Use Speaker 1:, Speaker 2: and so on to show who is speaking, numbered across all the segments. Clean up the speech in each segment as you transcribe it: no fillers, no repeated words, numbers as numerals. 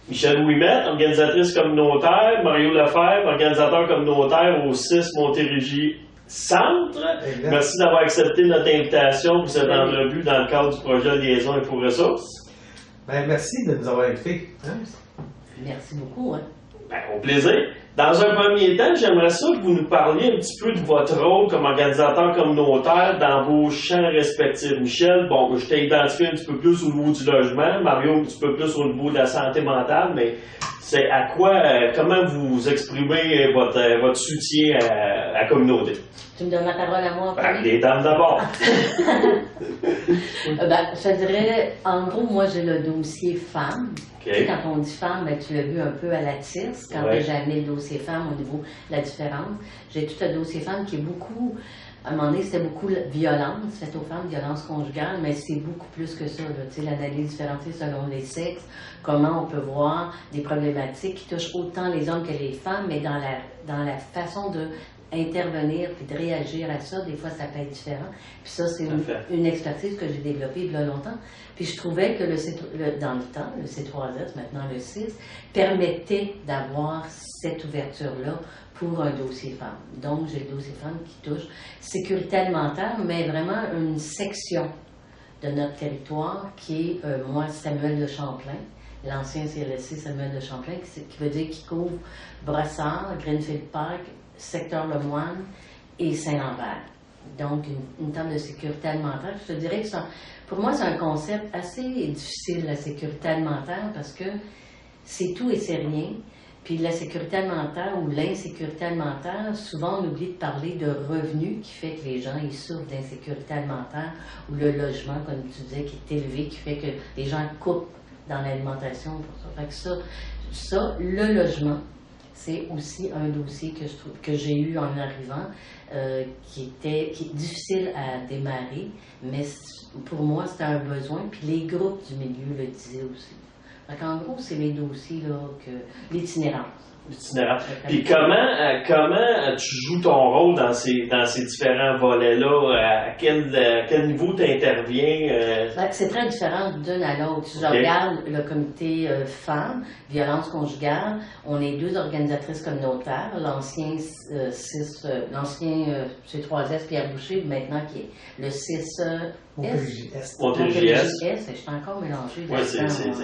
Speaker 1: Michel Ouimet, organisatrice communautaire, Mario Lefebvre, organisateur communautaire au 6 Montérégie Centre.
Speaker 2: Exact.
Speaker 1: Merci d'avoir accepté notre invitation pour cette entrevue dans le cadre du projet Liaison Info-Ressources.
Speaker 2: Ben, merci de nous avoir invités. Hein?
Speaker 3: Merci beaucoup. Hein?
Speaker 1: Ben, au plaisir. Dans un premier temps, j'aimerais ça que vous nous parliez un petit peu de votre rôle comme organisateur communautaire dans vos champs respectifs. Michel, bon, je t'ai identifié un petit peu plus au niveau du logement, Mario un petit peu plus au niveau de la santé mentale, mais c'est à quoi, comment vous exprimez votre soutien à la communauté?
Speaker 3: Tu me donnes la parole à moi en
Speaker 1: Ben,
Speaker 3: premier?
Speaker 1: les dames d'abord.
Speaker 3: Je te dirais, en gros, moi j'ai le dossier femmes.
Speaker 1: OK.
Speaker 3: Tu sais, quand on dit femme, ben, tu l'as vu un peu à la TIRS, quand
Speaker 1: Ouais.
Speaker 3: j'ai amené le dossier femme au niveau de la différence. J'ai tout un dossier femme qui est beaucoup, à un moment donné, c'était beaucoup la violence faite aux femmes, violence conjugale, mais c'est beaucoup plus que ça. Là. Tu sais, l'analyse différenciée selon les sexes, comment on peut voir des problématiques qui touchent autant les hommes que les femmes, mais dans la façon de intervenir puis de réagir à ça, des fois ça peut être différent. Puis ça, c'est une expertise que j'ai développée il y a longtemps. Puis je trouvais que dans le temps, le C3S, maintenant le 6, permettait d'avoir cette ouverture-là pour un dossier femme. Donc, j'ai le dossier femme qui touche sécurité alimentaire, mais vraiment une section de notre territoire qui est, moi, Samuel de Champlain, l'ancien CLSC Samuel de Champlain, qui veut dire qu'il couvre Brossard, Greenfield Park, secteur Lemoine et Saint-Lambert. Donc, une table de sécurité alimentaire. Je te dirais que pour moi, c'est un concept assez difficile, la sécurité alimentaire, parce que c'est tout et c'est rien. Puis la sécurité alimentaire ou l'insécurité alimentaire, souvent on oublie de parler de revenus qui fait que les gens ils souffrent d'insécurité alimentaire ou le logement, comme tu disais, qui est élevé, qui fait que les gens coupent dans l'alimentation pour ça. Fait que ça, le logement, c'est aussi un dossier que j'ai eu en arrivant, qui est difficile à démarrer, mais pour moi, c'était un besoin. Puis les groupes du milieu le disaient aussi. En gros, c'est les dossiers, là, l'itinérance.
Speaker 1: L'itinérance. Puis comment tu joues ton rôle dans ces différents volets-là? À quel niveau tu interviens?
Speaker 3: C'est très différent d'une à l'autre. Si je regarde le comité femmes, violence conjugale, on est 2 organisatrices communautaires, l'ancien C3S Pierre Boucher, maintenant qui est le 6
Speaker 1: Montérégie Est.
Speaker 3: Je suis encore mélangée.
Speaker 1: Oui,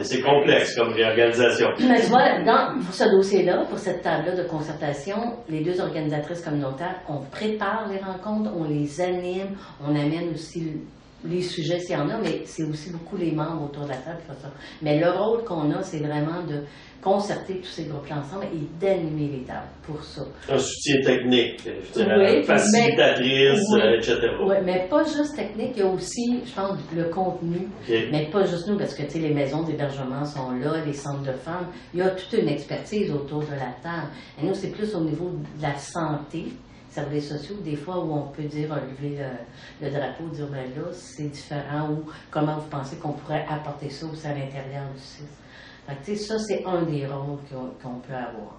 Speaker 1: c'est complexe comme réorganisation.
Speaker 3: Mais tu vois, pour ce dossier-là, pour cette table-là de concertation, les 2 organisatrices communautaires, on prépare les rencontres, on les anime, on amène aussi les sujets s'il y en a, mais c'est aussi beaucoup les membres autour de la table qui font ça. Mais le rôle qu'on a, c'est vraiment de concerter tous ces groupes-là ensemble et d'animer les tables pour ça.
Speaker 1: Un soutien technique, je dirais, facilitatrice, etc.
Speaker 3: Oui, mais pas juste technique, il y a aussi, je pense, le contenu, mais pas juste nous, parce que tu sais, les maisons d'hébergement sont là, les centres de femmes, il y a toute une expertise autour de la table. Et nous, c'est plus au niveau de la santé, services sociaux, des fois où on peut dire, lever le drapeau, dire, ben là, c'est différent, ou comment vous pensez qu'on pourrait apporter ça aussi à l'intérieur du site. Fait que, ça, c'est un des rôles qu'on peut avoir.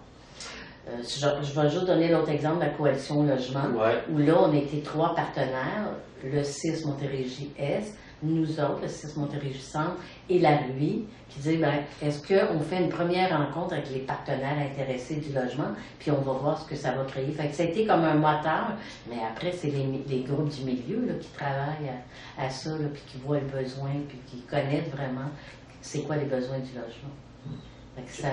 Speaker 3: Je vais juste donner l'autre exemple, la coalition logement, où là, on était 3 partenaires, le 6 Montérégie-Est, nous autres, le 6 Montérégie-Centre et la RUI, qui disent, ben, est-ce qu'on fait une première rencontre avec les partenaires intéressés du logement, puis on va voir ce que ça va créer. Fait que ça a été comme un moteur, mais après, c'est les groupes du milieu là, qui travaillent à ça, là, puis qui voient le besoin, puis qui connaissent vraiment c'est quoi les besoins du logement. Ça,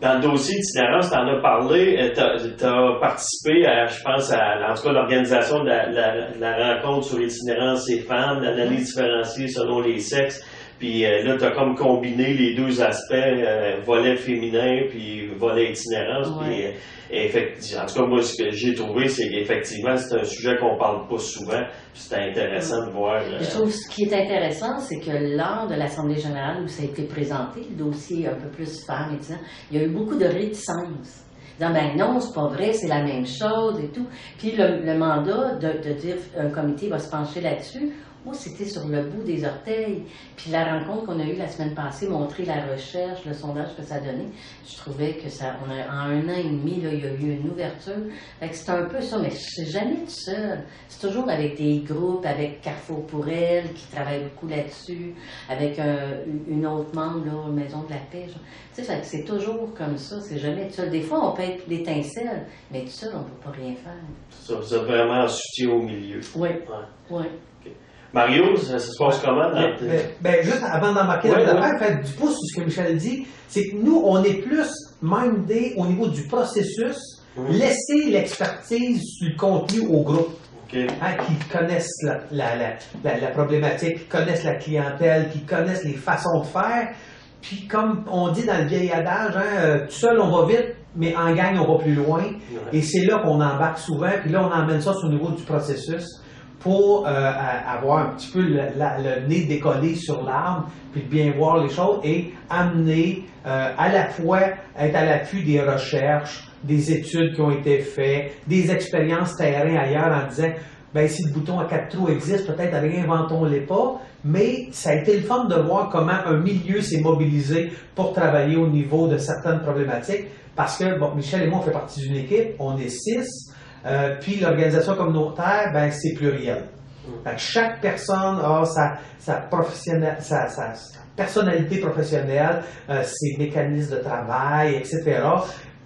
Speaker 1: dans le dossier d'itinérance, tu en as parlé, tu as participé à, je pense, en tout cas, l'organisation de la rencontre sur l'itinérance et femmes, l'analyse différenciée selon les sexes. Puis là, tu as comme combiné les 2 aspects, volet féminin puis volet itinérance.
Speaker 3: Ouais.
Speaker 1: Puis, en tout cas, moi, ce que j'ai trouvé, c'est qu'effectivement, c'est un sujet qu'on parle pas souvent. C'était intéressant de voir.
Speaker 3: Je trouve ce qui est intéressant, c'est que lors de l'Assemblée générale où ça a été présenté, le dossier un peu plus femmes et tout ça, il y a eu beaucoup de réticences. disant, ben non, c'est pas vrai, c'est la même chose et tout. Puis le mandat de dire un comité va se pencher là-dessus, moi, c'était sur le bout des orteils. Puis la rencontre qu'on a eue la semaine passée montrait la recherche, le sondage que ça a donné. Je trouvais que en 1 an et demi, là, il y a eu une ouverture. Fait que c'est un peu ça, mais je ne suis jamais toute seule. C'est toujours avec des groupes, avec Carrefour pour elle, qui travaille beaucoup là-dessus, avec une autre membre, là, Maison de la Paix. Tu sais, c'est toujours comme ça, c'est jamais tout seul. Des fois, on peut être l'étincelle, mais tout seul, on ne peut pas rien faire.
Speaker 1: Ça, vous êtes vraiment un soutien au milieu.
Speaker 3: Oui,
Speaker 1: Ouais.
Speaker 3: oui.
Speaker 1: Mario, ça se passe comment?
Speaker 2: Juste avant d'embarquer dans l'affaire, faire du pouce sur ce que Michel dit, c'est que nous, on est plus mindé au niveau du processus, laisser l'expertise sur le contenu au groupe.
Speaker 1: Okay.
Speaker 2: Hein, qui connaissent la problématique, qui connaissent la clientèle, qui connaissent les façons de faire. Puis comme on dit dans le vieil adage, hein, tout seul on va vite, mais en gang on va plus loin.
Speaker 1: Ouais.
Speaker 2: Et c'est là qu'on embarque souvent, puis là on emmène ça au niveau du processus pour avoir un petit peu le nez décollé sur l'arbre, puis de bien voir les choses et amener à la fois être à l'appui des recherches, des études qui ont été faites, des expériences terrain ailleurs en disant ben si le bouton à 4 trous existe, peut-être réinventons-les pas, mais ça a été le fun de voir comment un milieu s'est mobilisé pour travailler au niveau de certaines problématiques, parce que bon, Michel et moi on fait partie d'une équipe, on est 6. Puis l'organisation communautaire, ben, c'est pluriel. Fait que chaque personne a sa personnalité professionnelle, ses mécanismes de travail, etc.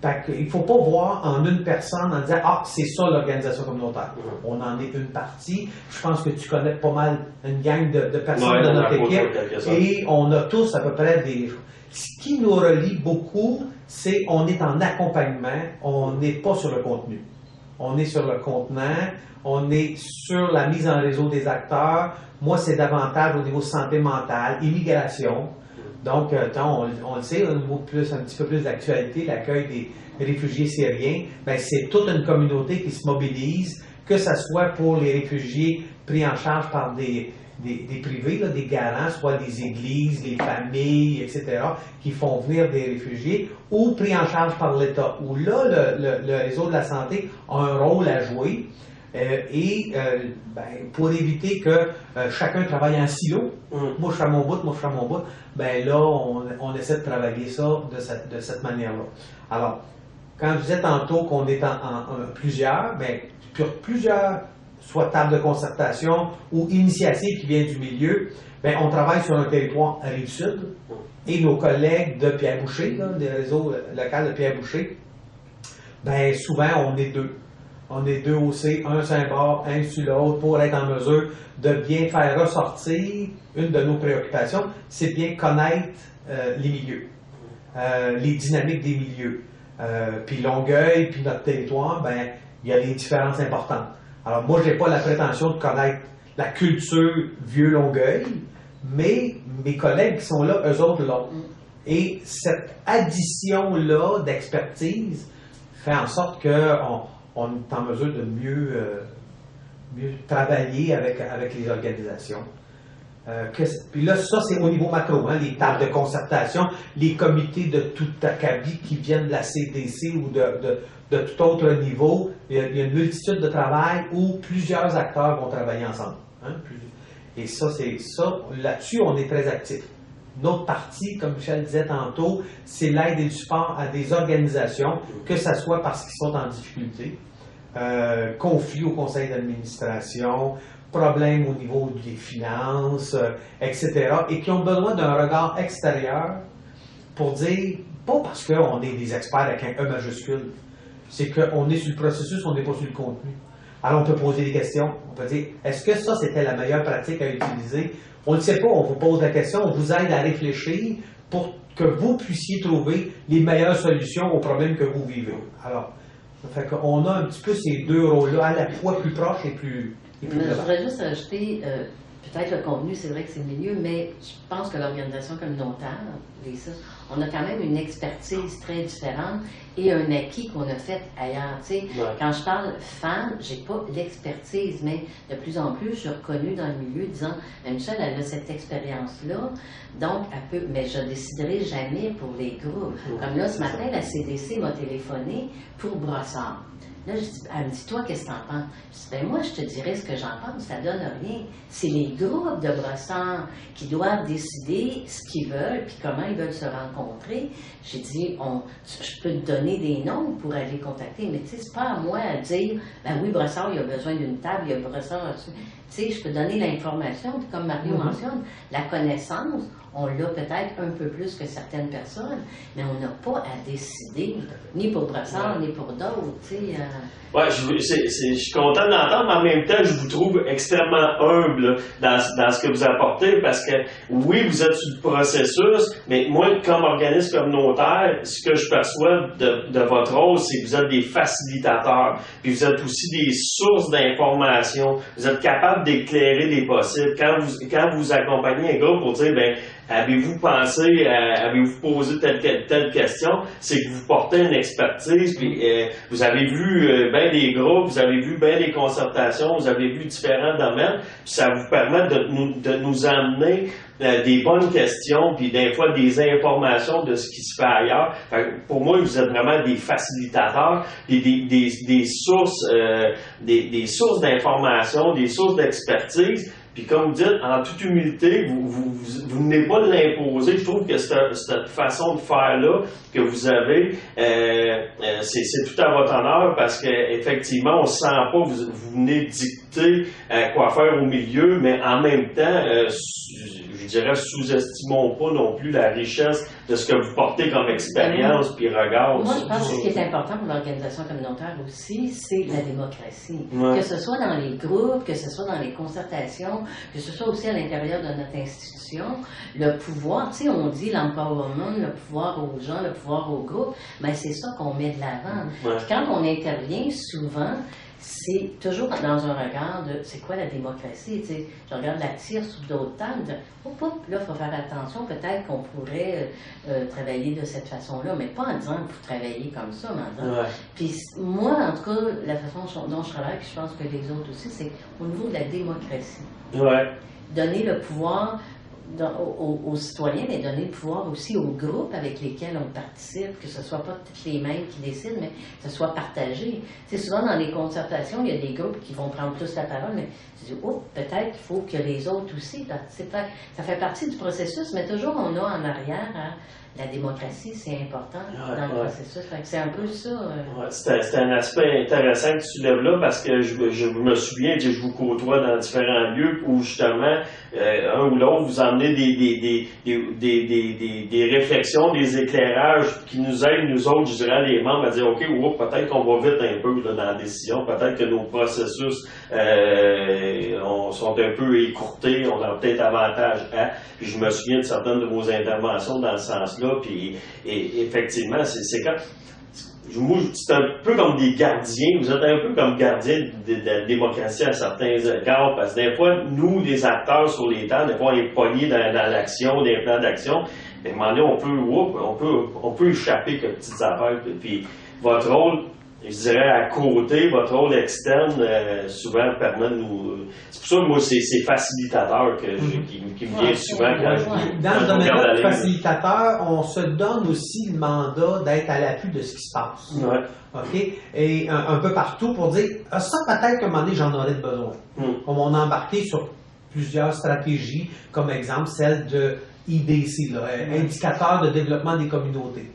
Speaker 2: Fait qu'il ne faut pas voir en une personne en disant « Ah, c'est ça l'organisation communautaire. » On en est une partie. Je pense que tu connais pas mal une gang de personnes de notre équipe. Et on a tous à peu près des... Ce qui nous relie beaucoup, c'est on est en accompagnement, on n'est pas sur le contenu. On est sur le contenant, on est sur la mise en réseau des acteurs. Moi, c'est davantage au niveau santé mentale, immigration. Donc, on le sait, au niveau un petit peu plus d'actualité, l'accueil des réfugiés syriens, ben, c'est toute une communauté qui se mobilise, que ce soit pour les réfugiés pris en charge par des privés, là, des garants, soit des églises, les familles, etc., qui font venir des réfugiés, ou pris en charge par l'État, où là, le réseau de la santé a un rôle à jouer, pour éviter que chacun travaille en silo, moi je fais mon bout, moi je fais mon bout, ben là, on essaie de travailler ça de cette manière-là. Alors, quand je disais tantôt qu'on est en plusieurs, ben, plusieurs soit table de concertation ou initiative qui vient du milieu, bien, on travaille sur un territoire Rive-Sud et nos collègues de Pierre-Boucher, des réseaux locaux de Pierre-Boucher, bien, souvent, on est deux. On est deux aussi, un sur un bord, un sur l'autre, pour être en mesure de bien faire ressortir une de nos préoccupations, c'est bien connaître les milieux, les dynamiques des milieux. Puis Longueuil, puis notre territoire, ben, il y a des différences importantes. Alors, moi, je n'ai pas la prétention de connaître la culture vieux Longueuil, mais mes collègues qui sont là, eux autres l'ont. Et cette addition-là d'expertise fait en sorte qu'on est en mesure de mieux travailler avec les organisations. Puis là, ça, c'est au niveau macro, hein, les tables de concertation, les comités de tout acabit qui viennent de la CDC ou de tout autre niveau. Il y a une multitude de travail où plusieurs acteurs vont travailler ensemble. Hein, et ça, c'est ça. Là-dessus, on est très actifs. Notre partie, comme Michel disait tantôt, c'est l'aide et le support à des organisations, que ce soit parce qu'ils sont en difficulté, conflits au conseil d'administration, problèmes au niveau des finances, etc., et qui ont besoin d'un regard extérieur pour dire, pas parce qu'on est des experts avec un E majuscule, c'est qu'on est sur le processus, on n'est pas sur le contenu. Alors on peut poser des questions, on peut dire, est-ce que ça c'était la meilleure pratique à utiliser? On ne le sait pas, on vous pose la question, on vous aide à réfléchir pour que vous puissiez trouver les meilleures solutions aux problèmes que vous vivez. Alors, fait qu'on a un petit peu ces deux rôles-là, à la fois plus proches et plus...
Speaker 3: Je voudrais juste rajouter, peut-être le contenu, c'est vrai que c'est le milieu, mais je pense que l'organisation communautaire, les CIS, on a quand même une expertise très différente et un acquis qu'on a fait ailleurs. Tu sais, quand je parle femme, j'ai pas l'expertise, mais de plus en plus, je suis reconnue dans le milieu disant, Michel, elle a cette expérience-là, donc elle peut, mais je ne déciderai jamais pour les groupes. Comme là, ce matin, la CDC m'a téléphoné pour Brossard. Là, elle me dit, toi, qu'est-ce que t'en penses? Je dis, ben moi, je te dirais ce que j'en pense, ça donne rien. C'est les groupes de Brossard qui doivent décider ce qu'ils veulent, puis comment ils veulent se rencontrer. J'ai dit, je peux te donner des noms pour aller contacter, mais tu sais, c'est pas à moi à dire, ben oui, Brossard, il a besoin d'une table, il y a Brossard, tu sais, je peux donner l'information, puis comme Mario mentionne, la connaissance, on l'a peut-être un peu plus que certaines personnes, mais on n'a pas à décider, ni pour Brossard, ni pour d'autres, tu sais.
Speaker 1: Ouais, je suis content d'entendre, mais en même temps, je vous trouve extrêmement humble dans ce que vous apportez, parce que oui, vous êtes sur le processus, mais moi, comme organisme communautaire, ce que je perçois de votre rôle, c'est que vous êtes des facilitateurs, puis vous êtes aussi des sources d'informations, vous êtes capable d'éclairer les possibles. Quand vous accompagnez un groupe pour dire, ben, avez-vous pensé, avez-vous posé telle question, c'est que vous portez une expertise, puis vous avez vu bien des groupes, vous avez vu bien des concertations, vous avez vu différents domaines, puis ça vous permet de nous amener des bonnes questions, puis des fois des informations de ce qui se fait ailleurs. Fait que pour moi, vous êtes vraiment des facilitateurs, et des sources, des sources d'informations, des sources d'expertise. Puis comme vous dites, en toute humilité, vous venez pas de l'imposer. Je trouve que cette façon de faire-là que vous avez, c'est tout à votre honneur parce qu'effectivement, on ne sent pas vous venez dicter quoi faire au milieu, mais en même temps, je dirais, sous-estimons pas non plus la richesse de ce que vous portez comme expérience puis regard.
Speaker 3: Moi, je pense que ce qui est important pour l'organisation communautaire aussi, c'est la démocratie.
Speaker 1: Ouais.
Speaker 3: Que ce soit dans les groupes, que ce soit dans les concertations, que ce soit aussi à l'intérieur de notre institution, le pouvoir, tu sais, on dit l'empowerment, le pouvoir aux gens, le pouvoir aux groupes, mais c'est ça qu'on met de l'avant.
Speaker 1: Ouais.
Speaker 3: Puis quand on intervient, souvent, c'est toujours dans un regard de c'est quoi la démocratie, tu sais. Je regarde la tire sous d'autres tables, là, il faut faire attention, peut-être qu'on pourrait travailler de cette façon-là, mais pas en disant qu'il faut travailler comme ça, maintenant. Ouais. Puis moi, en tout cas, la façon dont je travaille, puis je pense que les autres aussi, c'est au niveau de la démocratie.
Speaker 1: Ouais.
Speaker 3: Donner le pouvoir aux citoyens, mais donner le pouvoir aussi aux groupes avec lesquels on participe, que ce ne soit pas toutes les mêmes qui décident, mais que ce soit partagé. C'est souvent dans les concertations, il y a des groupes qui vont prendre plus la parole, mais tu dis, oh, peut-être qu'il faut que les autres aussi participent. Ça fait partie du processus, mais toujours on a en arrière la démocratie, c'est important dans le processus. C'est un peu ça.
Speaker 1: C'est un aspect intéressant que tu soulèves là parce que je me souviens, je vous côtoie dans différents lieux où justement, un ou l'autre, vous emmenez des réflexions, des éclairages qui nous aident, nous autres, je dirais, les membres, à dire, OK, peut-être qu'on va vite un peu là, dans la décision, peut-être que nos processus sont un peu écourtés, on a peut-être avantage à. Puis je me souviens de certaines de vos interventions dans ce sens-là, puis effectivement, c'est quand... C'est un peu comme des gardiens, vous êtes un peu comme gardiens de la démocratie à certains égards, parce que des fois, nous, les acteurs sur les tables, des fois, on est pognés dans l'action, des plans d'action, mais à un moment donné, on peut échapper quelques petites affaires, puis votre rôle, je dirais à côté, votre rôle externe, souvent permet de nous... C'est pour ça que moi, c'est facilitateur qui me vient souvent quand je...
Speaker 2: Dans le domaine de facilitateur, on se donne aussi le mandat d'être à l'appui de ce qui se passe.
Speaker 1: Ouais.
Speaker 2: OK? Et un peu partout pour dire, ça peut-être qu'à un moment donné, j'en aurais besoin. Comme on a embarqué sur plusieurs stratégies, comme exemple celle de IDC, là, Indicateur de développement des communautés.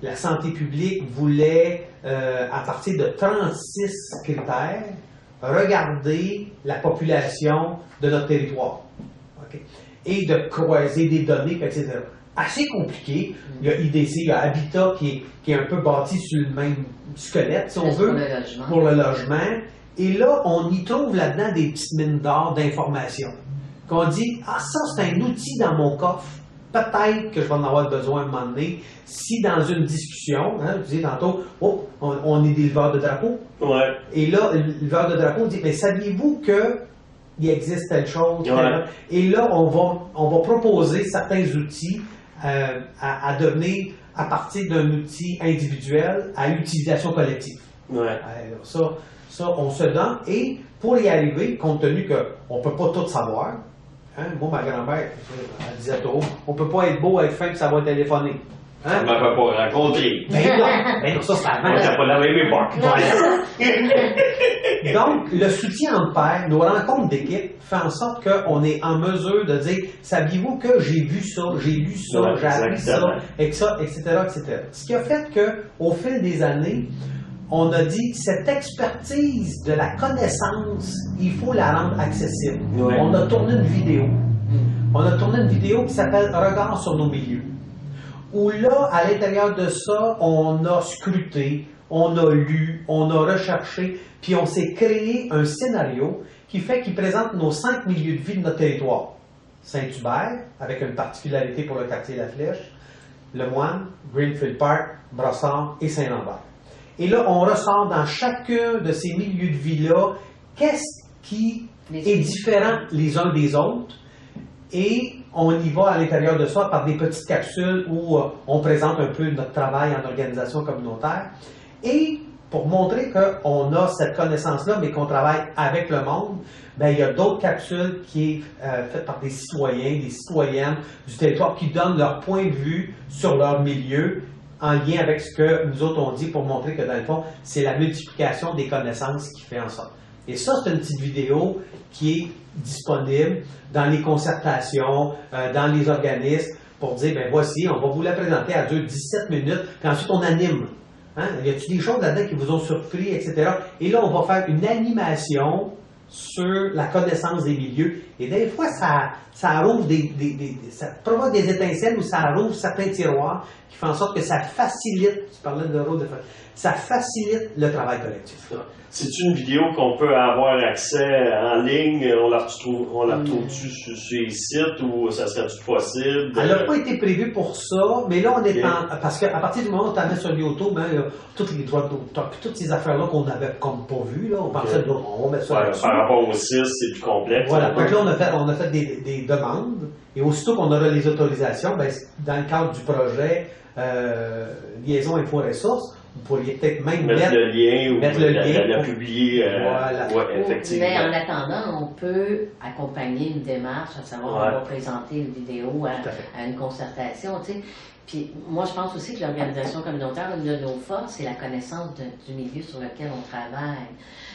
Speaker 2: La santé publique voulait, à partir de 36 critères, regarder la population de notre territoire. Okay? Et de croiser des données, etc. Assez compliqué. Il y a IDC, il y a Habitat qui est un peu bâti sur le même squelette, si on veut, pour le logement. Et là, on y trouve là-dedans des petites mines d'or d'informations. Qu'on dit, ça c'est un outil dans mon coffre. Peut-être que je vais en avoir besoin à un moment donné. Si dans une discussion, vous disiez tantôt, on est des leveurs de drapeaux.
Speaker 1: Ouais.
Speaker 2: Et là, le leveur de drapeaux dit, mais saviez-vous que il existe telle chose.
Speaker 1: Ouais.
Speaker 2: Et là, on va proposer certains outils à devenir à partir d'un outil individuel à utilisation collective.
Speaker 1: Ouais.
Speaker 2: Alors, ça, on se donne. Et pour y arriver, compte tenu qu'on ne peut pas tout savoir, hein, moi, ma grand-mère, elle disait toujours, on ne peut pas être beau, être fin, puis savoir téléphoner.
Speaker 1: On
Speaker 2: Hein?
Speaker 1: ne m'avait pas rencontré.
Speaker 2: Ben non, ça c'est avant.
Speaker 1: On n'était pas la même époque.
Speaker 2: Voilà. Donc, le soutien entre pairs, nos rencontres d'équipe, fait en sorte qu'on est en mesure de dire, saviez-vous que j'ai vu ça, j'ai lu ça,
Speaker 1: Ouais,
Speaker 2: j'ai appris
Speaker 1: exactement.
Speaker 2: ça, et ça, etc., etc. Ce qui a fait qu'au fil des années, on a dit, cette expertise de la connaissance, il faut la rendre accessible.
Speaker 1: Ouais.
Speaker 2: On a tourné une vidéo. On a tourné une vidéo qui s'appelle Regard sur nos milieux. Où là, à l'intérieur de ça, on a scruté, on a lu, on a recherché, puis on s'est créé un scénario qui présente nos 5 milieux de vie de notre territoire. Saint-Hubert, avec une particularité pour le quartier La Flèche, Le Moine, Greenfield Park, Brossard et Saint-Lambert. Et là, on ressort dans chacun de ces milieux de vie-là qu'est-ce qui est différent les uns des autres. Et on y va à l'intérieur de ça par des petites capsules où on présente un peu notre travail en organisation communautaire. Et pour montrer qu'on a cette connaissance-là, mais qu'on travaille avec le monde, ben, il y a d'autres capsules qui sont faites par des citoyens, des citoyennes du territoire qui donnent leur point de vue sur leur milieu en lien avec ce que nous autres on dit pour montrer que dans le fond, c'est la multiplication des connaissances qui fait en sorte. Et ça, c'est une petite vidéo qui est disponible dans les concertations, dans les organismes, pour dire, ben voici, on va vous la présenter à 17 minutes, puis ensuite on anime. Hein? Y a-t-il des choses là-dedans qui vous ont surpris, etc. Et là, on va faire une animation sur la connaissance des milieux. Et des fois, ça rouvre ça provoque des étincelles ou ça rouvre certains tiroirs qui font en sorte que ça facilite, tu parlais de rôle ça facilite le travail collectif.
Speaker 1: C'est une vidéo qu'on peut avoir accès en ligne, on la retrouve-tu sur les sites ou ça serait-tu possible?
Speaker 2: Elle n'a pas été prévue pour ça, mais là on est parce qu'à partir du moment où tu la mets sur YouTube, hein, toutes les droits d'auteur, toutes ces affaires-là qu'on n'avait comme pas vues, là, on pensait on va mettre ça là-dessus.
Speaker 1: Par rapport au 6, c'est plus complexe.
Speaker 2: Voilà, donc là on a fait des demandes, et aussitôt qu'on aura les autorisations, ben, dans le cadre du projet Liaison Info-Ressources, vous pourriez peut-être même
Speaker 1: mettre le lien ou la publier.
Speaker 2: Voilà.
Speaker 1: Ouais, effectivement.
Speaker 3: Mais en attendant, on peut accompagner une démarche, à savoir on va présenter une vidéo à une concertation, tu sais. Puis moi, je pense aussi que l'organisation communautaire, une de nos forces, c'est la connaissance du milieu sur lequel on travaille.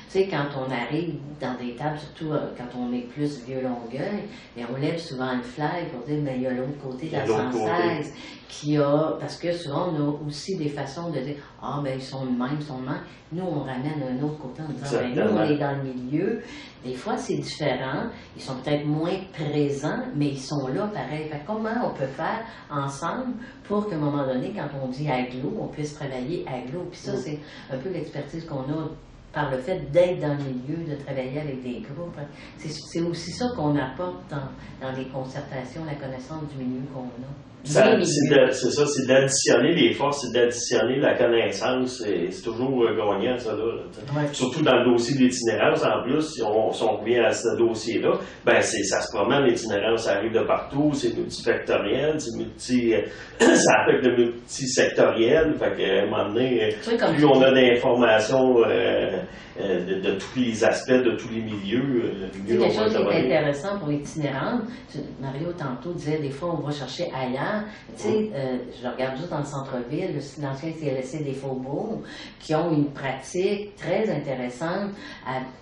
Speaker 3: Tu sais, quand on arrive dans des tables, surtout quand on est plus Vieux-Longueuil, on lève souvent le flag pour dire, mais il y a l'autre côté de la 116 qui a, parce que souvent on a aussi des façons de dire, ah ben ils sont de même, ils sont de même. Nous, on ramène un autre côté en disant, ben nous, on est dans le milieu. Des fois, c'est différent. Ils sont peut-être moins présents, mais ils sont là pareil. Fait, comment on peut faire ensemble pour qu'à un moment donné, quand on dit aglo, on puisse travailler aglo. Puis ça, c'est un peu l'expertise qu'on a par le fait d'être dans le milieu, de travailler avec des groupes. C'est aussi ça qu'on apporte dans les concertations, la connaissance du milieu qu'on a.
Speaker 1: C'est ça, c'est d'additionner les forces, c'est d'additionner la connaissance. C'est toujours gagnant, ça, là. Surtout dans le dossier de l'itinérance, en plus, si on revient à ce dossier-là, ben ça se promène, l'itinérance, ça arrive de partout, c'est multifactoriel, ça affecte le multisectoriel, fait qu'à un moment donné, plus on a d'informations de tous les aspects, de tous les milieux, mieux
Speaker 3: quelque chose qui est intéressant pour l'itinérante, Mario tantôt disait, des fois on va chercher ailleurs. Tu sais, je regarde juste dans le centre-ville, l'ancien CLSC des Faubourgs, qui ont une pratique très intéressante,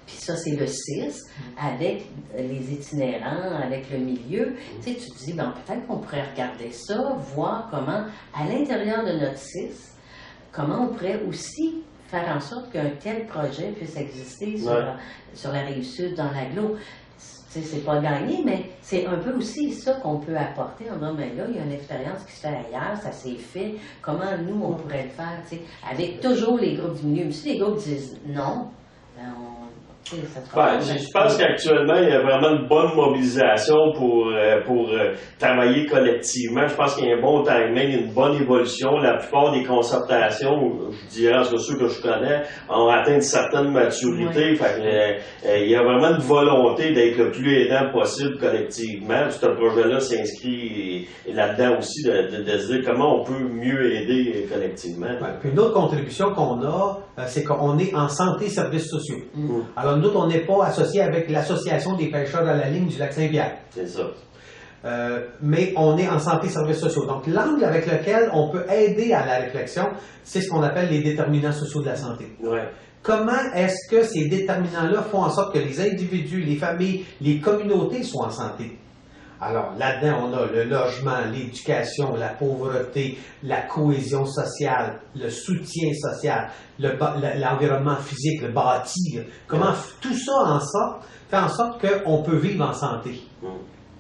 Speaker 3: puis ça c'est le 6, avec les itinérants, avec le milieu. Tu sais, tu te dis, ben, peut-être qu'on pourrait regarder ça, voir comment, à l'intérieur de notre 6, comment on pourrait aussi faire en sorte qu'un tel projet puisse exister sur la Rive-Sud, dans l'agglo. C'est pas gagné, mais c'est un peu aussi ça qu'on peut apporter en disant, mais là, il y a une expérience qui se fait ailleurs, ça s'est fait, comment nous, on pourrait le faire, avec toujours les groupes du milieu. Mais si les groupes disent non, ben
Speaker 1: Je pense qu'actuellement, il y a vraiment une bonne mobilisation pour travailler collectivement. Je pense qu'il y a un bon timing, une bonne évolution. La plupart des concertations, je dirais, en tout cas ceux que je connais, ont atteint une certaine maturité. Il y a vraiment une volonté d'être le plus aidant possible collectivement. Ce projet-là s'inscrit là-dedans aussi, de se dire comment on peut mieux aider collectivement.
Speaker 2: Puis une autre contribution qu'on a, c'est qu'on est en santé services sociaux. Alors nous, on n'est pas associé avec l'Association des pêcheurs à la ligne du lac Saint-Pierre.
Speaker 1: C'est ça.
Speaker 2: Mais on est en santé services sociaux. Donc l'angle avec lequel on peut aider à la réflexion, c'est ce qu'on appelle les déterminants sociaux de la santé.
Speaker 1: Ouais.
Speaker 2: Comment est-ce que ces déterminants-là font en sorte que les individus, les familles, les communautés soient en santé? Alors, là-dedans, on a le logement, l'éducation, la pauvreté, la cohésion sociale, le soutien social, l'environnement physique, le bâti. Comment tout ça fait en sorte qu'on peut vivre en santé.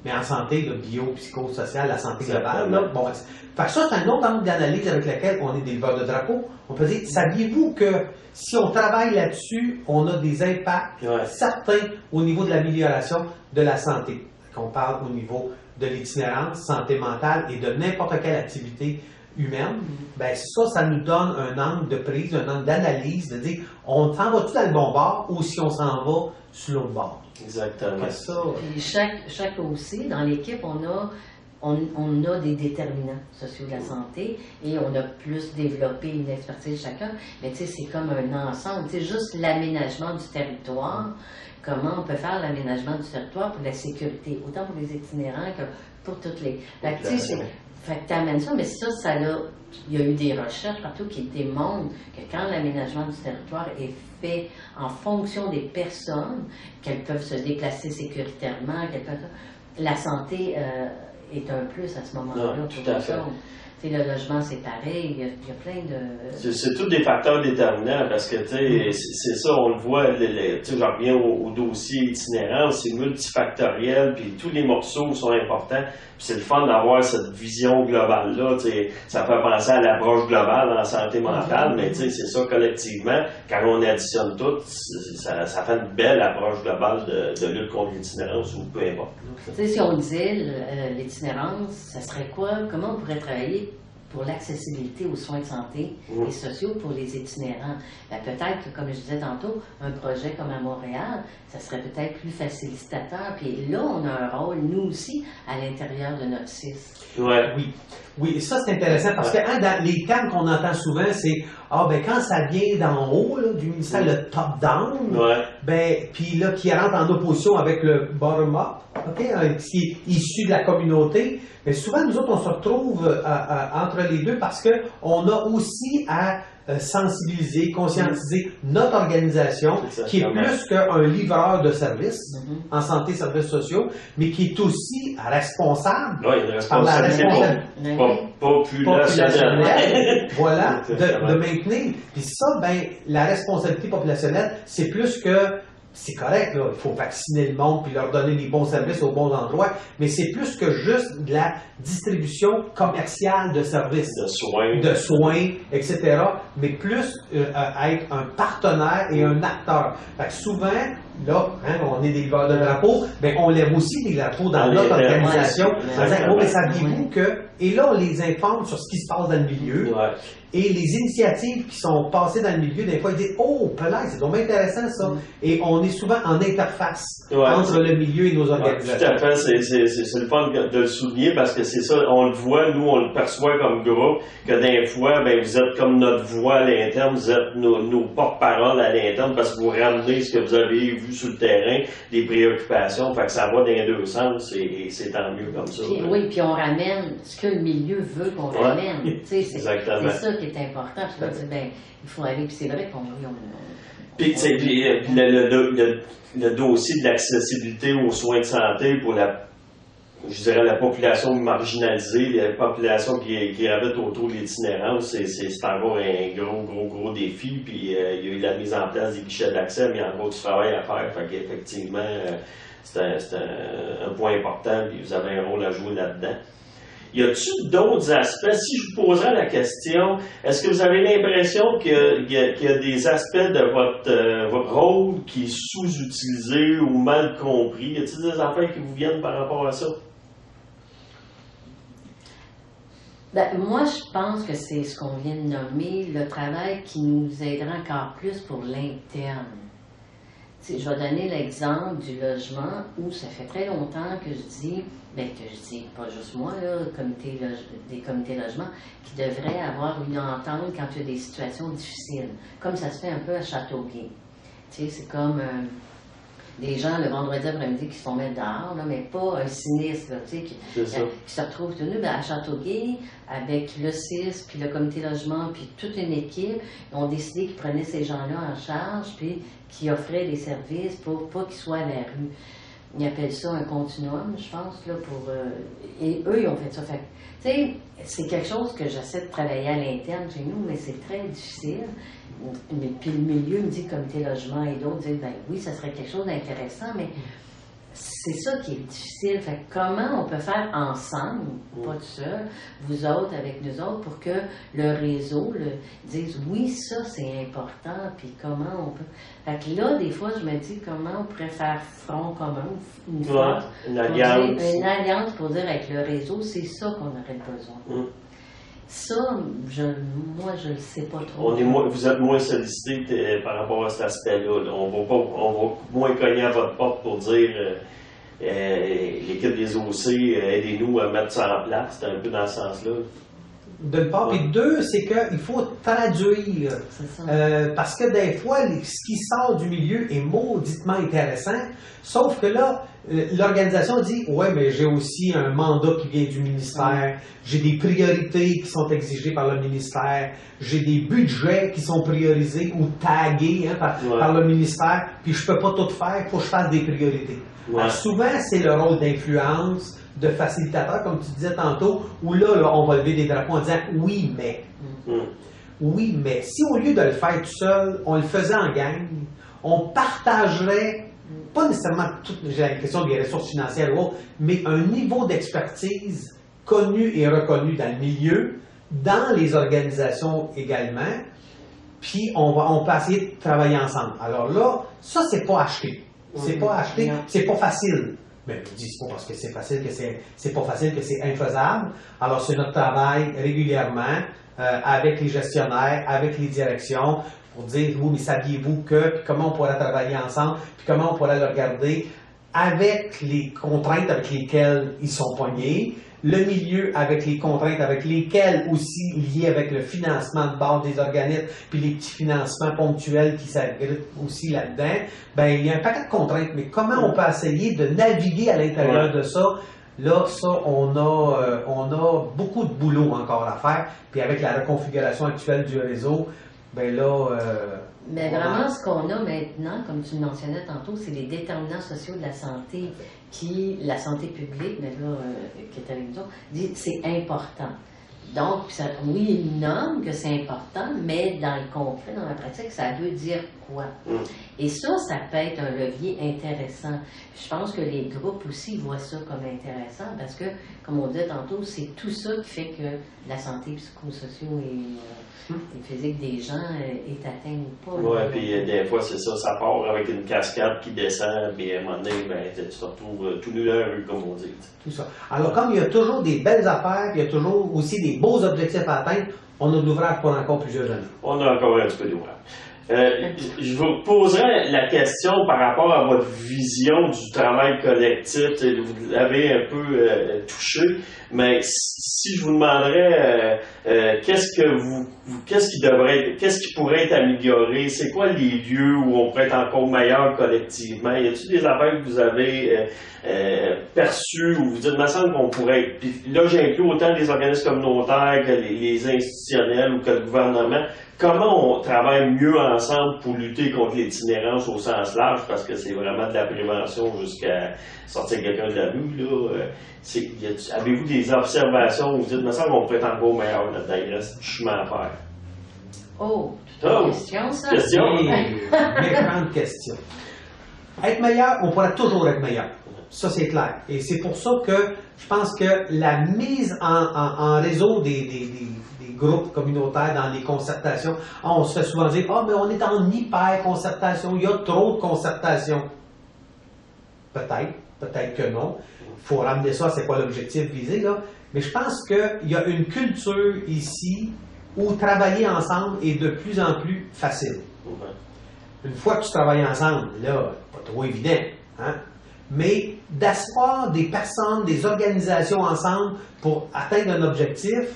Speaker 2: Mais en santé, le bio-psychosocial, la santé globale. Là, bon, fait que ça, c'est un autre angle d'analyse avec lequel on est des leveurs de drapeau. On peut dire, saviez-vous que si on travaille là-dessus, on a des impacts certains au niveau de l'amélioration de la santé? Qu'on parle au niveau de l'itinérance, santé mentale et de n'importe quelle activité humaine, ben ça nous donne un angle de prise, un angle d'analyse, de dire, on s'en va-tu dans le bon bord ou si on s'en va sur l'autre bord?
Speaker 1: Exactement.
Speaker 3: Puis chaque aussi, dans l'équipe, on a des déterminants sociaux de la santé et on a plus développé une expertise chacun, mais tu sais, c'est comme un ensemble, tu sais, juste l'aménagement du territoire. Comment on peut faire l'aménagement du territoire pour la sécurité, autant pour les itinérants que pour toutes les... Fait que tu amènes ça, mais ça il y a eu des recherches partout qui démontrent que quand l'aménagement du territoire est fait en fonction des personnes, qu'elles peuvent se déplacer sécuritairement, la santé est un plus à ce moment-là.
Speaker 1: Tout à fait.
Speaker 3: Le logement, c'est pareil, il y a plein de...
Speaker 1: C'est tous des facteurs déterminants parce que, c'est ça, on le voit, j'en reviens au dossier itinérant, c'est multifactoriel, puis tous les morceaux sont importants, puis c'est le fun d'avoir cette vision globale-là, ça fait penser à l'approche globale en santé mentale, mais c'est ça, collectivement, quand on additionne tout, ça fait une belle approche globale de lutte contre l'itinérance ou peu importe.
Speaker 3: Si on disait l'itinérance, ça serait quoi? Comment on pourrait travailler pour l'accessibilité aux soins de santé et sociaux pour les itinérants? Ben, peut-être, comme je disais tantôt, un projet comme à Montréal, ça serait peut-être plus facilitateur. Puis là, on a un rôle, nous aussi, à l'intérieur de notre CIS.
Speaker 2: Oui, ça c'est intéressant parce que dans les termes qu'on entend souvent, c'est quand ça vient d'en haut, là, du ministère, le top-down, puis là, qui rentre en opposition avec le bottom-up, qui est issu de la communauté, mais souvent nous autres on se retrouve entre les deux parce qu'on a aussi à sensibiliser, conscientiser notre organisation, qui est plus qu'un livreur de services en santé et services sociaux, mais qui est aussi responsable par la responsabilité populationnelle, voilà, de maintenir. Puis ça, la responsabilité populationnelle, c'est plus que c'est correct, là, il faut vacciner le monde puis leur donner les bons services aux bons endroits, mais c'est plus que juste de la distribution commerciale de services, de soins, etc., mais plus être un partenaire et un acteur. Fait que souvent, là, on est des leveurs de drapeaux, mais on lève aussi des drapeaux dans notre organisation. Mais saviez-vous que... Et là, on les informe sur ce qui se passe dans le milieu. Et les initiatives qui sont passées dans le milieu, des fois, ils disent « Oh, c'est donc intéressant ça! » Et on est souvent en interface entre le milieu et nos organisations.
Speaker 1: Tout à fait, c'est le fun de le souligner parce que c'est ça, on le voit, nous, on le perçoit comme groupe, que des fois, vous êtes comme notre voix à l'interne, vous êtes nos porte-parole à l'interne parce que vous ramenez ce que vous avez vu sur le terrain, des préoccupations, fait que ça va dans les deux sens et c'est tant mieux comme ça.
Speaker 3: Puis, oui, puis on ramène ce que le milieu veut qu'on ramène. C'est ça qui est important. Puis là, il faut aller, puis c'est vrai qu'on...
Speaker 1: Puis le dossier de l'accessibilité aux soins de santé pour la population marginalisée, la population qui habite autour de l'itinérance, c'est encore un gros défi. Puis il y a eu la mise en place des guichets d'accès, mais il y a encore du travail à faire. Fait qu'effectivement, c'est un point important, puis vous avez un rôle à jouer là-dedans. y a-t-il d'autres aspects? Si je vous poserais la question, est-ce que vous avez l'impression qu'il y a des aspects de votre rôle qui est sous-utilisé ou mal compris? Y a-t-il des affaires qui vous viennent par rapport à ça?
Speaker 3: Ben, moi, je pense que c'est ce qu'on vient de nommer, le travail qui nous aidera encore plus pour l'interne. Je vais donner l'exemple du logement où ça fait très longtemps que je dis, pas juste moi, là, des comités logement, qui devraient avoir une entente quand il y a des situations difficiles, comme ça se fait un peu à Châteauguay. C'est comme des gens le vendredi après-midi qui se font mettre dehors, là, mais pas un sinistre, qui se retrouvent tenus à Châteauguay avec le CIS, puis le comité logement, puis toute une équipe. Ils ont décidé qu'ils prenaient ces gens-là en charge, puis qui offraient des services pour pas qu'ils soient à la rue. Ils appellent ça un continuum, je pense, là, et eux, ils ont fait ça. Fait, c'est quelque chose que j'essaie de travailler à l'interne chez nous, mais c'est très difficile. Puis le milieu me dit comité logement et d'autres disent, ben oui, ça serait quelque chose d'intéressant, mais c'est ça qui est difficile. Fait que comment on peut faire ensemble, pas tout seul, vous autres avec nous autres, pour que le réseau dise oui, ça c'est important, puis comment on peut. Fait que là, des fois, je me dis comment on pourrait faire front commun,
Speaker 1: une alliance.
Speaker 3: Pour dire avec le réseau, c'est ça qu'on aurait besoin. Ça, moi, je ne sais pas trop.
Speaker 1: Vous êtes moins sollicité par rapport à cet aspect-là. On va moins cogner à votre porte pour dire l'équipe des OC, aidez-nous à mettre ça en place. C'est un peu dans ce sens-là.
Speaker 2: D'une part, puis deux, c'est qu'il faut traduire. Parce que des fois, ce qui sort du milieu est mauditement intéressant, sauf que là, l'organisation dit « Ouais, mais j'ai aussi un mandat qui vient du ministère, j'ai des priorités qui sont exigées par le ministère, j'ai des budgets qui sont priorisés ou tagués par le ministère, puis je peux pas tout faire, il faut que je fasse des priorités. » Alors, souvent, c'est le rôle d'influence, de facilitateur, comme tu disais tantôt, où là, on va lever des drapeaux en disant « Oui, mais... Oui, mais si au lieu de le faire tout seul, on le faisait en gang, on partagerait pas nécessairement toute la question des ressources financières ou autres, mais un niveau d'expertise connu et reconnu dans le milieu, dans les organisations également, puis on peut essayer de travailler ensemble. Alors là, ça, c'est pas acheté. C'est pas acheté, c'est pas facile. Mais je dis, c'est pas parce que c'est facile que c'est pas facile que c'est infaisable. Alors, c'est notre travail régulièrement avec les gestionnaires, avec les directions, pour dire, oui, mais saviez-vous que, puis comment on pourrait travailler ensemble, puis comment on pourrait le regarder avec les contraintes avec lesquelles ils sont pognés, le milieu avec les contraintes avec lesquelles aussi liées avec le financement de base des organismes, puis les petits financements ponctuels qui s'agrippent aussi là-dedans, ben il y a un paquet de contraintes, mais comment on peut essayer de naviguer à l'intérieur de ça? Là, ça, on a beaucoup de boulot encore à faire, puis avec la reconfiguration actuelle du réseau, ben là...
Speaker 3: Mais vraiment, ce qu'on a maintenant, comme tu le mentionnais tantôt, c'est les déterminants sociaux de la santé la santé publique, mais là, qui est avec nous, dit c'est important. Donc, oui, il nomme que c'est important, mais dans le concret, dans la pratique, ça veut dire quoi? Et ça peut être un levier intéressant. Je pense que les groupes aussi voient ça comme intéressant parce que, comme on dit tantôt, c'est tout ça qui fait que la santé psychosociale et physique des gens est atteinte ou pas.
Speaker 1: Oui, puis des fois, c'est ça, ça part avec une cascade qui descend, puis à un moment donné, tu te retrouves tout nu dans la rue, comme on dit.
Speaker 2: Tout ça. Alors, comme il y a toujours des belles affaires, il y a toujours aussi des beaux objectifs à atteindre, on a de l'ouvrage pour encore plusieurs années.
Speaker 1: On a encore un petit peu d'ouvrage. Je vous poserai la question par rapport à votre vision du travail collectif. Vous l'avez un peu touché, mais si je vous demanderais qu'est-ce qui pourrait être amélioré, c'est quoi les lieux où on pourrait être encore meilleur collectivement? Y a-t-il des affaires que vous avez perçues où vous dites, il me semble qu'on pourrait être. Puis là, j'inclus autant les organismes communautaires que les institutionnels ou que le gouvernement. Comment on travaille mieux ensemble pour lutter contre l'itinérance au sens large, parce que c'est vraiment de la prévention jusqu'à sortir quelqu'un de la rue, là. Avez-vous des observations où vous dites, il me semble qu'on pourrait être encore meilleur là-dedans, il reste du chemin à faire?
Speaker 3: Question, ça?
Speaker 1: Question?
Speaker 2: Méchante question. Être meilleur, on pourra toujours être meilleur. Ça, c'est clair. Et c'est pour ça que je pense que la mise en réseau des groupes communautaires dans les concertations, on se fait souvent dire, mais on est en hyper-concertation, il y a trop de concertation. Peut-être que non. Il faut ramener ça, c'est quoi l'objectif visé, là. Mais je pense qu'il y a une culture ici où travailler ensemble est de plus en plus facile. Une fois que tu travailles ensemble, là, pas trop évident, hein? Mais d'asseoir des personnes, des organisations ensemble pour atteindre un objectif,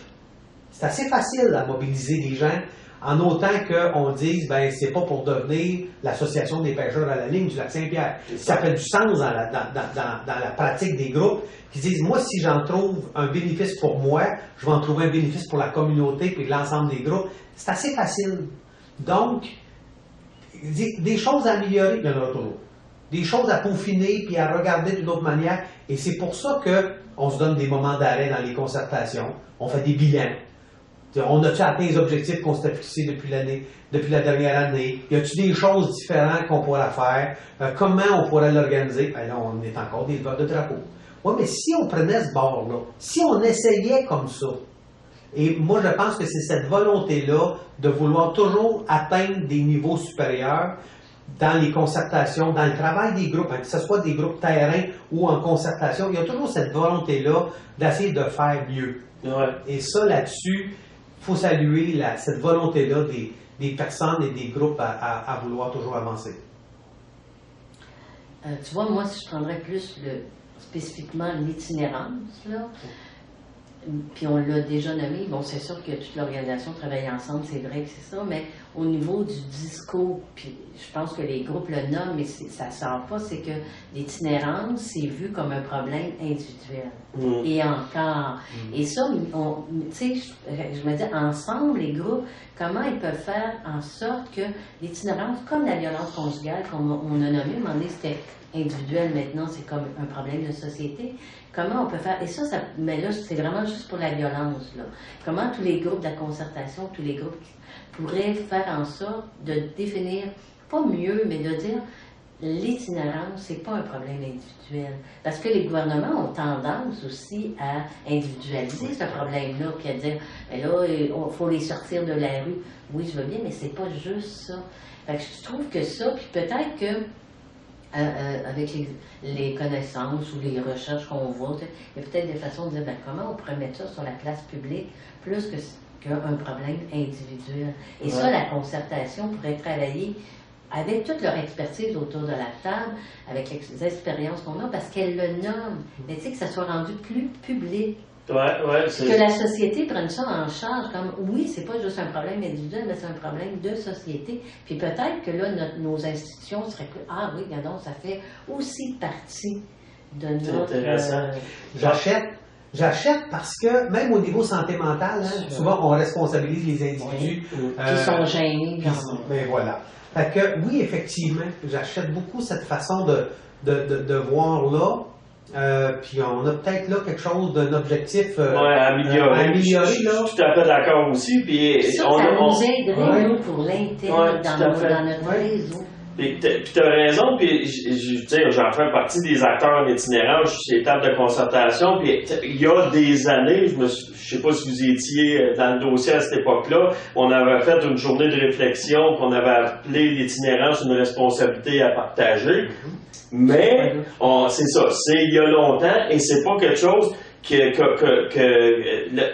Speaker 2: c'est assez facile à mobiliser des gens, en autant qu'on dise, ben, c'est pas pour devenir l'association des pêcheurs à la ligne du lac Saint-Pierre. Ça fait du sens dans la pratique des groupes qui disent, moi, si j'en trouve un bénéfice pour moi, je vais en trouver un bénéfice pour la communauté et l'ensemble des groupes. C'est assez facile. Donc, des choses à améliorer, il y en aura toujours. Des choses à peaufiner puis à regarder d'une autre manière. Et c'est pour ça qu'on se donne des moments d'arrêt dans les concertations. On fait des bilans. On a-tu atteint les objectifs qu'on s'était fixés depuis la dernière année? Y a-t-il des choses différentes qu'on pourrait faire? Comment on pourrait l'organiser? Ben là, on est encore des leveurs de drapeaux. Oui, mais si on prenait ce bord-là, si on essayait comme ça, et moi je pense que c'est cette volonté-là de vouloir toujours atteindre des niveaux supérieurs dans les concertations, dans le travail des groupes, hein, que ce soit des groupes terrain ou en concertation, il y a toujours cette volonté-là d'essayer de faire mieux.
Speaker 1: Ouais.
Speaker 2: Et ça, là-dessus, il faut saluer cette volonté-là des personnes et des groupes à vouloir toujours avancer.
Speaker 3: Tu vois, moi, si je prendrais plus spécifiquement l'itinérance, là, puis on l'a déjà nommé, bon, c'est sûr que toute l'organisation travaille ensemble, c'est vrai que c'est ça, mais au niveau du discours, puis je pense que les groupes le nomment, mais ça ne sort pas, c'est que l'itinérance, c'est vu comme un problème individuel. Et encore. Et ça, tu sais, je me dis, ensemble, les groupes, comment ils peuvent faire en sorte que l'itinérance, comme la violence conjugale, comme on a nommé, à un moment donné, c'était individuel, maintenant, c'est comme un problème de société. Comment on peut faire, et ça mais là, c'est vraiment juste pour la violence, là. Comment tous les groupes de la concertation, tous les groupes pourraient faire en sorte de définir, pas mieux, mais de dire, l'itinérance, c'est pas un problème individuel. Parce que les gouvernements ont tendance aussi à individualiser ce problème-là, puis à dire, ben là, il faut les sortir de la rue. Oui, je veux bien, mais c'est pas juste ça. Fait que je trouve que ça, puis peut-être que avec les connaissances ou les recherches qu'on voit, il y a peut-être des façons de dire, ben, comment on pourrait mettre ça sur la place publique plus qu'un problème individuel. Et ça, la concertation pourrait travailler avec toute leur expertise autour de la table, avec les expériences qu'on a, parce qu'elles le nomment. Mais tu sais, que ça soit rendu plus public. Que la société prenne ça en charge comme, oui, c'est pas juste un problème individuel, mais c'est un problème de société. Puis peut-être que là, nos institutions seraient plus, ah oui, regardons, ça fait aussi partie de notre...
Speaker 2: J'achète parce que, même au niveau santé mentale, hein, souvent on responsabilise les individus.
Speaker 3: Qui sont gênés.
Speaker 2: Ben voilà. Fait que, oui, effectivement, j'achète beaucoup cette façon de voir là. Puis on a peut-être là quelque chose d'un objectif
Speaker 1: améliorer.
Speaker 2: Là.
Speaker 1: Je suis tout à fait d'accord aussi. Puis
Speaker 3: ça nous aiderait, nous, pour l'intérêt dans notre réseau.
Speaker 1: Puis tu as raison, puis j'en fais partie des acteurs en itinérance, je suis étape de concertation, puis il y a des années, je sais pas si vous étiez dans le dossier à cette époque-là, on avait fait une journée de réflexion, puis on avait appelé l'itinérance une responsabilité à partager, mais c'est ça, c'est il y a longtemps, et c'est pas quelque chose que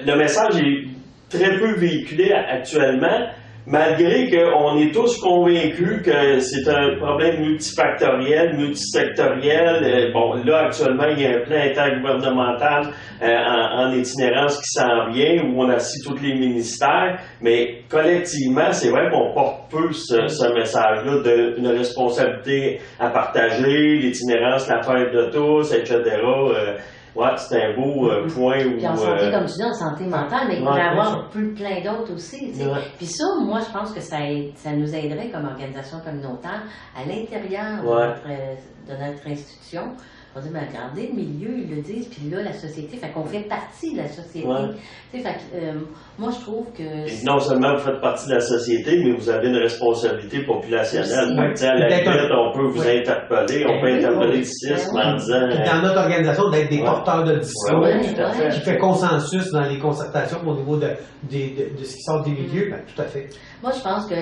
Speaker 1: le message est très peu véhiculé actuellement, malgré qu'on est tous convaincus que c'est un problème multifactoriel, multisectoriel. Bon, là, actuellement, il y a un plan intergouvernemental en itinérance qui s'en vient, où on assit tous les ministères, mais collectivement, c'est vrai qu'on porte peu ce message-là d'une responsabilité à partager, l'itinérance, l'affaire de tous, etc. Ouais, c'est un beau point où...
Speaker 3: Puis en santé, comme tu dis, en santé mentale, mais il pourrait y avoir plein d'autres aussi. Puis ça, moi, je pense que ça nous aiderait comme organisation communautaire à l'intérieur de notre institution On dit, mais regardez le milieu, ils le disent, puis là, la société, fait qu'on fait partie de la société.
Speaker 1: Ouais.
Speaker 3: Tu sais, fait que, moi, je trouve que...
Speaker 1: Et non seulement vous faites partie de la société, mais vous avez une responsabilité populationnelle. Fait que, tu sais, à la limite, on peut vous interpeller, on peut interpeller le CISM en disant...
Speaker 2: Puis dans notre organisation, d'être des porteurs de discours,
Speaker 1: tout à fait.
Speaker 2: qui fait consensus dans les concertations au niveau de ce qui sort des milieux, ben, tout à fait.
Speaker 3: Moi, je pense que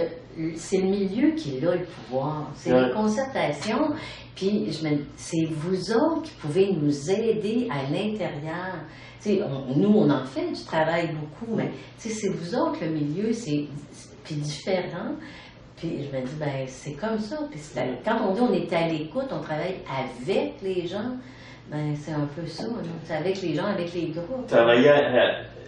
Speaker 3: c'est le milieu qui a le pouvoir. C'est les concertations. Puis, c'est vous autres qui pouvez nous aider à l'intérieur. Nous, on en fait du travail beaucoup, mais c'est vous autres, le milieu, puis différent. Puis je me dis, ben c'est comme ça. Puis quand on dit on est à l'écoute, on travaille avec les gens, ben c'est un peu ça. C'est avec les gens, avec les groupes.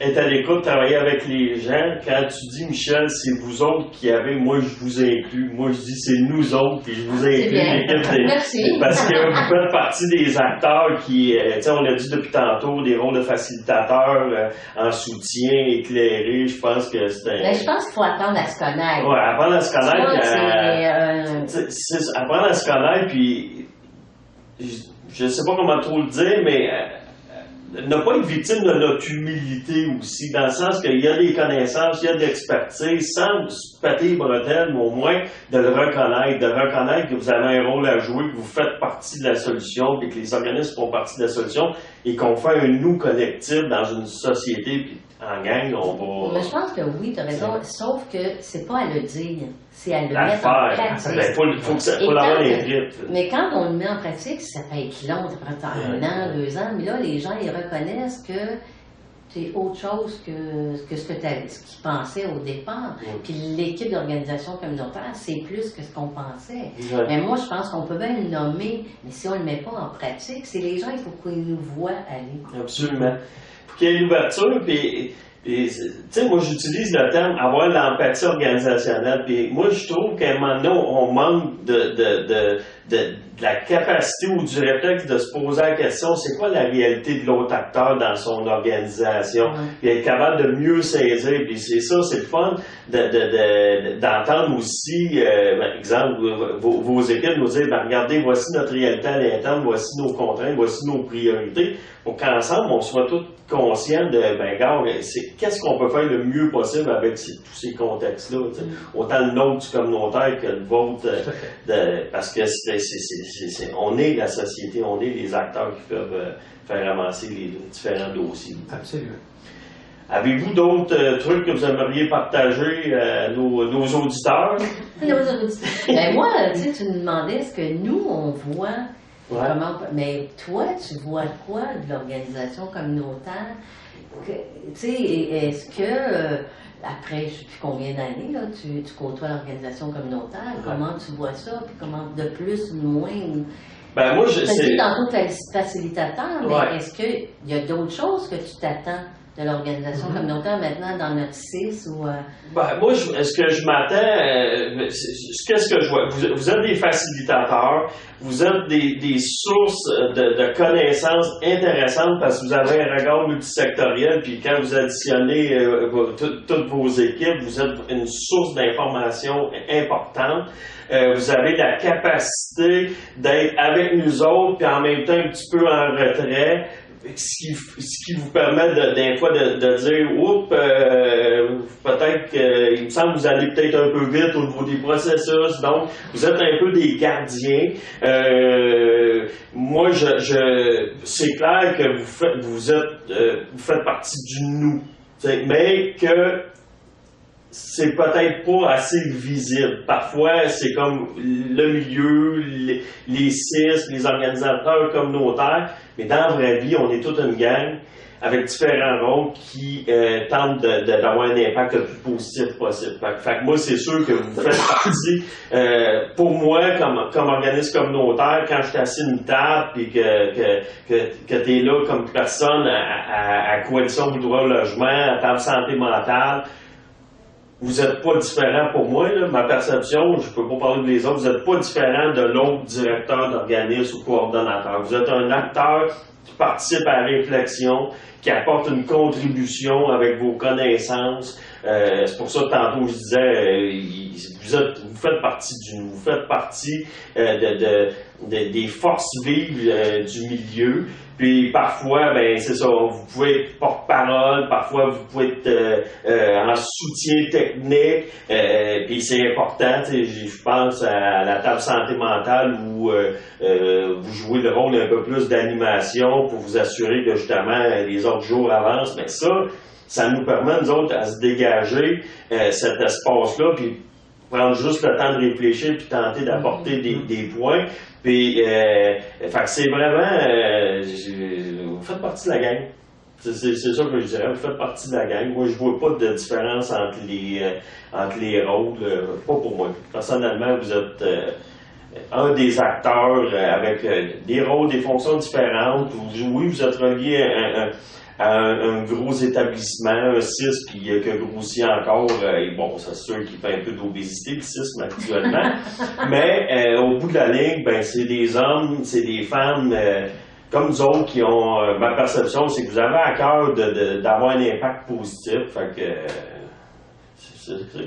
Speaker 1: Être à l'écoute, travailler avec les gens. Quand tu dis, Michel, c'est vous autres qui avez, moi je vous inclus. Moi je dis, c'est nous autres, puis je vous inclus.
Speaker 3: Merci.
Speaker 1: Parce que vous faites partie des acteurs qui, tu sais, on l'a dit depuis tantôt, des rôles de facilitateurs, en soutien, éclairé. Je pense que c'est un...
Speaker 3: Ben, je pense qu'il faut apprendre à se connaître.
Speaker 1: Ouais, apprendre à se connaître.
Speaker 3: C'est
Speaker 1: apprendre à se connaître, puis je sais pas comment trop le dire, mais ne pas être victime de notre humilité aussi, dans le sens qu'il y a des connaissances, il y a de l'expertise, sans se péter les bretelles, mais au moins de le reconnaître que vous avez un rôle à jouer, que vous faites partie de la solution, puis que les organismes font partie de la solution, et qu'on fait un nous collectif dans une société, puis en gang, on va...
Speaker 3: Mais je pense que oui, tu as raison, sauf que c'est pas à le dire, c'est à le
Speaker 1: à
Speaker 3: mettre en pratique.
Speaker 1: Ben, faut l'avoir écrit.
Speaker 3: Mais quand on le met en pratique, ça peut être long, ça prend 1 an, 2 ans, mais là, les gens, ils reconnaissent que c'est autre chose que ce qu'ils pensaient au départ. Puis l'équipe d'organisation communautaire, c'est plus que ce qu'on pensait. Mais moi, je pense qu'on peut bien le nommer, mais si on le met pas en pratique, c'est les gens, il faut qu'ils nous voient aller.
Speaker 1: Absolument. Qu'il y ait l'ouverture, puis tu sais, moi j'utilise le terme avoir l'empathie organisationnelle, puis moi je trouve qu'à un moment donné, on manque de la capacité ou du réflexe de se poser la question, c'est quoi la réalité de l'autre acteur dans son organisation, puis être capable de mieux saisir, puis c'est ça, c'est le fun d'entendre aussi, par exemple, vos équipes nous dire, ben, regardez, voici notre réalité à l'interne, voici nos contraintes, voici nos priorités, pour qu'ensemble, on soit tous conscients de, ben, regarde, qu'est-ce qu'on peut faire le mieux possible avec tous ces contextes-là, autant le nôtre du communautaire que le vôtre, parce que on est la société, on est les acteurs qui peuvent faire avancer les différents dossiers.
Speaker 2: Absolument.
Speaker 1: Avez-vous d'autres trucs que vous aimeriez partager à nos auditeurs?
Speaker 3: Ben moi, tu me demandais ce que nous, on voit. Comment, mais toi, tu vois quoi de l'organisation communautaire? Est-ce que, après, je ne sais plus combien d'années, là, tu côtoies l'organisation communautaire, comment tu vois ça, puis comment de plus ou moins?
Speaker 1: Ben moi,
Speaker 3: tu as dit tantôt que tu es facilitateur, mais est-ce qu'il y a d'autres choses que tu t'attends de l'organisation communautaire maintenant dans notre CIS ou...
Speaker 1: Ben, moi, ce que je m'attends, qu'est-ce que je vois? Vous êtes des facilitateurs, vous êtes des sources de connaissances intéressantes parce que vous avez un regard multisectoriel, puis quand vous additionnez toutes vos équipes, vous êtes une source d'information importante. Vous avez la capacité d'être avec nous autres, puis en même temps un petit peu en retrait. Ce qui vous permet des fois de dire oups, peut-être qu'il me semble que vous allez peut-être un peu vite au niveau des processus, donc vous êtes un peu des gardiens. Moi, c'est clair que vous faites partie du nous, mais que c'est peut-être pas assez visible. Parfois, c'est comme le milieu, les CIS, les organisateurs communautaires, mais dans la vraie vie, on est toute une gang avec différents rôles qui tentent d'avoir un impact le plus positif possible. Fait que moi, c'est sûr que vous faites partie, pour moi, comme organisme communautaire, quand je suis assis à une table et que tu es là comme personne à Coalition du droit au logement, à table santé mentale, vous n'êtes pas différent pour moi, là, ma perception, je ne peux pas parler des autres, vous n'êtes pas différent de l'autre directeur d'organisme ou coordonnateur. Vous êtes un acteur qui participe à la réflexion, qui apporte une contribution avec vos connaissances. C'est pour ça que tantôt je disais, vous faites partie du nous, vous faites partie des forces vives du milieu. Puis parfois, ben c'est ça, vous pouvez être porte-parole, parfois vous pouvez être en soutien technique, puis c'est important, je pense à la table santé mentale où vous jouez le rôle un peu plus d'animation pour vous assurer que justement les autres jours avancent, mais ça nous permet, nous autres, à se dégager cet espace-là, puis prendre juste le temps de réfléchir puis tenter d'apporter des points. Puis, fait que c'est vraiment, vous faites partie de la gang. C'est ça que je dirais, vous faites partie de la gang. Moi, je vois pas de différence entre les rôles, pas pour moi. Personnellement, vous êtes un des acteurs avec des rôles, des fonctions différentes. Oui, vous êtes relié à un gros établissement, un CISM qui a grossi encore, et bon, c'est sûr qu'il fait un peu d'obésité, le CISM actuellement, mais au bout de la ligne, ben, c'est des hommes, c'est des femmes comme nous autres qui ont, ma perception, c'est que vous avez à cœur d'avoir un impact positif, fait que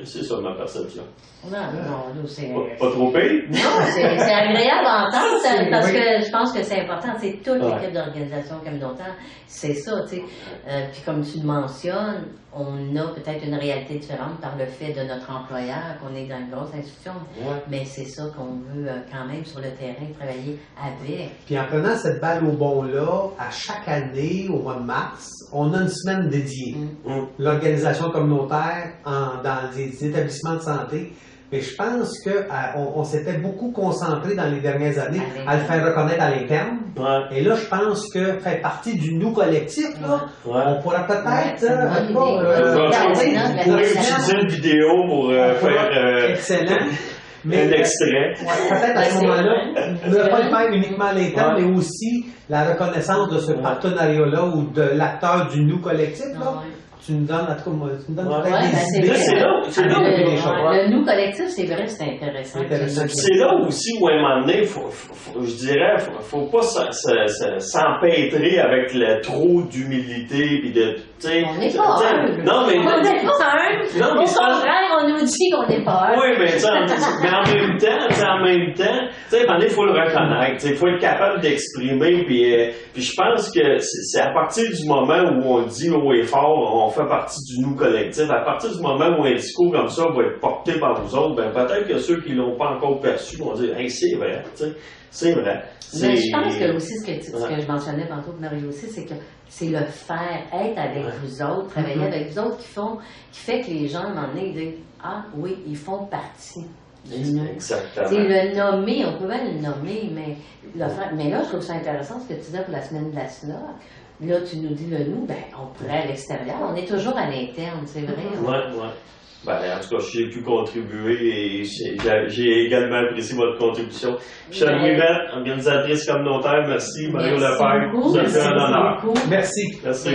Speaker 1: c'est ça ma perception.
Speaker 3: Non, c'est...
Speaker 1: Pas trop pire?
Speaker 3: Non, c'est agréable à entendre, parce
Speaker 2: oui.
Speaker 3: que je pense que c'est important. C'est toute l'équipe d'organisation communautaire, c'est ça, tu sais. Puis comme tu le mentionnes, on a peut-être une réalité différente par le fait de notre employeur, qu'on est dans une grosse institution, mais c'est ça qu'on veut quand même sur le terrain travailler avec.
Speaker 2: Puis en prenant cette balle au bon-là, à chaque année, au mois de mars, on a une semaine dédiée. L'organisation communautaire dans les établissements de santé. Mais je pense qu'on s'était beaucoup concentré dans les dernières années à le faire reconnaître à l'interne. Et là, je pense que faire partie du nous collectif, là, on pourra peut-être
Speaker 1: vous pourrez utiliser une vidéo pour faire
Speaker 2: excellent.
Speaker 1: un extrait.
Speaker 2: Peut-être à ce moment-là, ne pas le faire uniquement à l'interne, mais aussi la reconnaissance de ce partenariat-là ou de l'acteur du nous collectif. Là. Tu nous donnes, en tout cas, tu nous donnes peut-être des idées.
Speaker 3: Le nous collectif, c'est vrai que c'est intéressant.
Speaker 1: C'est là aussi où, à un moment donné, je dirais, faut pas s'empêtrer avec le trop d'humilité puis de,
Speaker 3: on n'est pas humble.
Speaker 1: Non, mais
Speaker 3: on n'est pas humble. Au contraire, on nous dit qu'on n'est pas humble.
Speaker 1: Oui, mais en même temps, à un moment donné, il faut le reconnaître. Il faut être capable d'exprimer. Puis je pense que c'est à partir du moment où on dit haut et fort, on fait partie du nous collectif. À partir du moment où un discours comme ça va être porté par vous autres, ben peut-être que ceux qui ne l'ont pas encore perçu vont dire hey, c'est vrai, c'est vrai.
Speaker 3: Mais je pense que aussi ce que je mentionnais tantôt pour Marie aussi, c'est que c'est le faire, être avec vous autres, travailler avec vous autres qui fait que les gens, à un moment donné, disent ah oui, ils font partie.
Speaker 1: Exactement.
Speaker 3: C'est le nommer, on peut bien le nommer, mais le faire. Mais là, je trouve ça intéressant ce que tu disais pour la semaine de la SNOC. Là, tu nous dis le nous, ben, on pourrait à l'extérieur. On est toujours à l'interne, c'est vrai.
Speaker 1: Oui. Ben, en tout cas, j'ai pu contribuer et j'ai également apprécié votre contribution. Michèle Ouimet, organisatrice communautaire, merci. Mario Lepage, ça fait un honneur.
Speaker 3: Beaucoup.
Speaker 2: Merci.
Speaker 1: Merci.